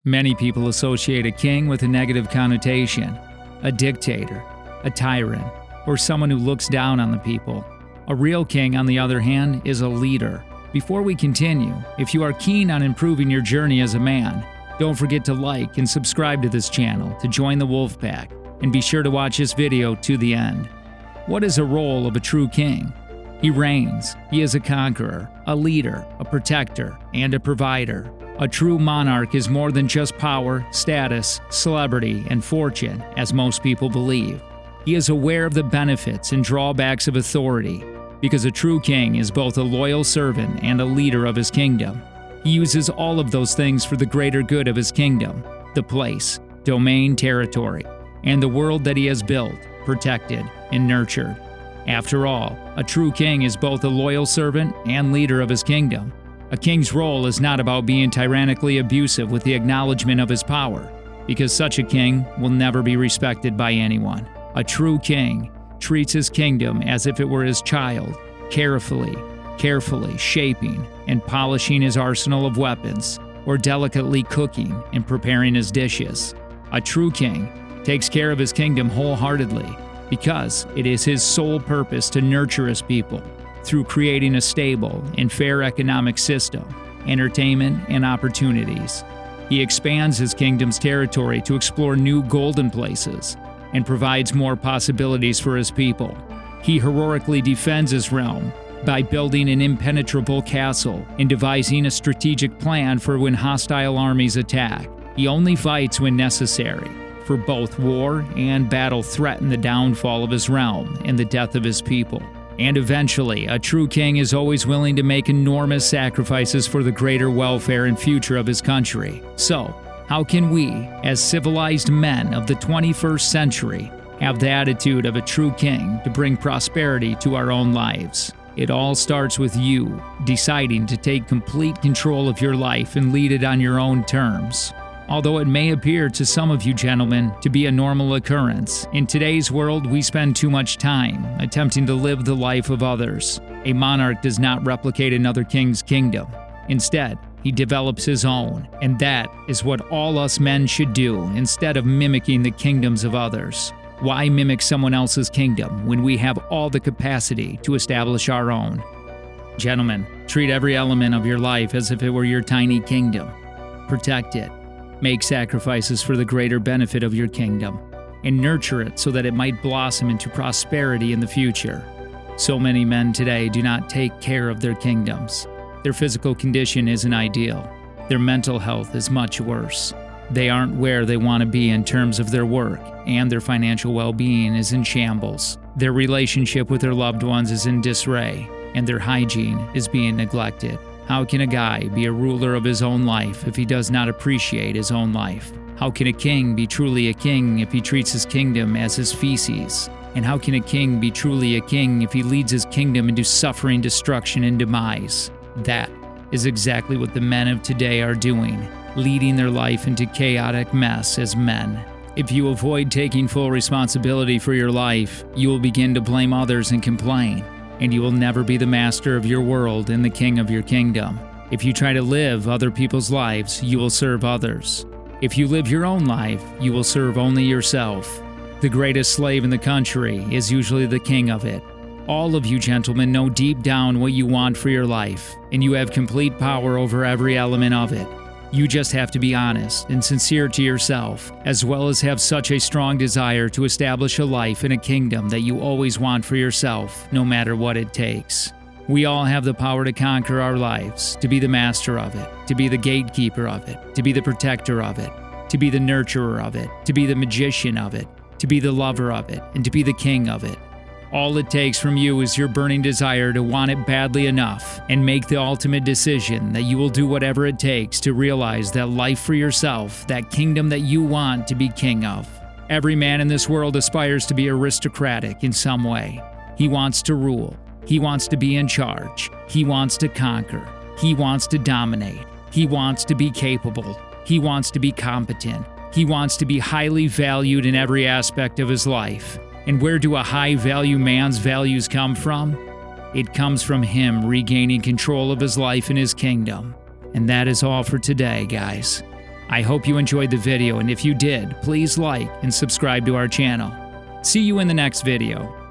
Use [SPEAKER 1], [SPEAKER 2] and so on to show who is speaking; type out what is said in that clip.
[SPEAKER 1] Many people associate a king with a negative connotation, a dictator, a tyrant, or someone who looks down on the people. A real king, on the other hand, is a leader. Before we continue, if you are keen on improving your journey as a man, don't forget to like and subscribe to this channel to join the Wolf Pack, and be sure to watch this video to the end. What is the role of a true king? He reigns. He is a conqueror, a leader, a protector, and a provider. A true monarch is more than just power, status, celebrity, and fortune, as most people believe. He is aware of the benefits and drawbacks of authority, because a true king is both a loyal servant and a leader of his kingdom. He uses all of those things for the greater good of his kingdom, the place, domain, territory, and the world that he has built, protected, and nurtured. After all, a true king is both a loyal servant and leader of his kingdom. A king's role is not about being tyrannically abusive with the acknowledgement of his power, because such a king will never be respected by anyone. A true king treats his kingdom as if it were his child, carefully shaping and polishing his arsenal of weapons, or delicately cooking and preparing his dishes. A true king takes care of his kingdom wholeheartedly, because it is his sole purpose to nurture his people through creating a stable and fair economic system, entertainment, and opportunities. He expands his kingdom's territory to explore new golden places and provides more possibilities for his people. He heroically defends his realm by building an impenetrable castle and devising a strategic plan for when hostile armies attack. He only fights when necessary, for both war and battle threaten the downfall of his realm and the death of his people. And eventually, a true king is always willing to make enormous sacrifices for the greater welfare and future of his country. So, how can we, as civilized men of the 21st century, have the attitude of a true king to bring prosperity to our own lives? It all starts with you deciding to take complete control of your life and lead it on your own terms. Although it may appear to some of you gentlemen to be a normal occurrence, in today's world we spend too much time attempting to live the life of others. A monarch does not replicate another king's kingdom. Instead, he develops his own, and that is what all us men should do instead of mimicking the kingdoms of others. Why mimic someone else's kingdom when we have all the capacity to establish our own? Gentlemen, treat every element of your life as if it were your tiny kingdom. Protect it. Make sacrifices for the greater benefit of your kingdom, and nurture it so that it might blossom into prosperity in the future. So many men today do not take care of their kingdoms. Their physical condition isn't ideal. Their mental health is much worse. They aren't where they want to be in terms of their work, and their financial well-being is in shambles. Their relationship with their loved ones is in disarray, and their hygiene is being neglected. How can a guy be a ruler of his own life if he does not appreciate his own life? How can a king be truly a king if he treats his kingdom as his feces? And how can a king be truly a king if he leads his kingdom into suffering, destruction, and demise? That is exactly what the men of today are doing, leading their life into chaotic mess as men. If you avoid taking full responsibility for your life, you will begin to blame others and complain, and you will never be the master of your world and the king of your kingdom. If you try to live other people's lives, you will serve others. If you live your own life, you will serve only yourself. The greatest slave in the country is usually the king of it. All of you gentlemen know deep down what you want for your life, and you have complete power over every element of it. You just have to be honest and sincere to yourself, as well as have such a strong desire to establish a life in a kingdom that you always want for yourself, no matter what it takes. We all have the power to conquer our lives, to be the master of it, to be the gatekeeper of it, to be the protector of it, to be the nurturer of it, to be the magician of it, to be the lover of it, and to be the king of it. All it takes from you is your burning desire to want it badly enough and make the ultimate decision that you will do whatever it takes to realize that life for yourself, that kingdom that you want to be king of. Every man in this world aspires to be aristocratic in some way. He wants to rule. He wants to be in charge. He wants to conquer. He wants to dominate. He wants to be capable. He wants to be competent. He wants to be highly valued in every aspect of his life. And where do a high-value man's values come from? It comes from him regaining control of his life and his kingdom. And that is all for today, guys. I hope you enjoyed the video, and if you did, please like and subscribe to our channel. See you in the next video.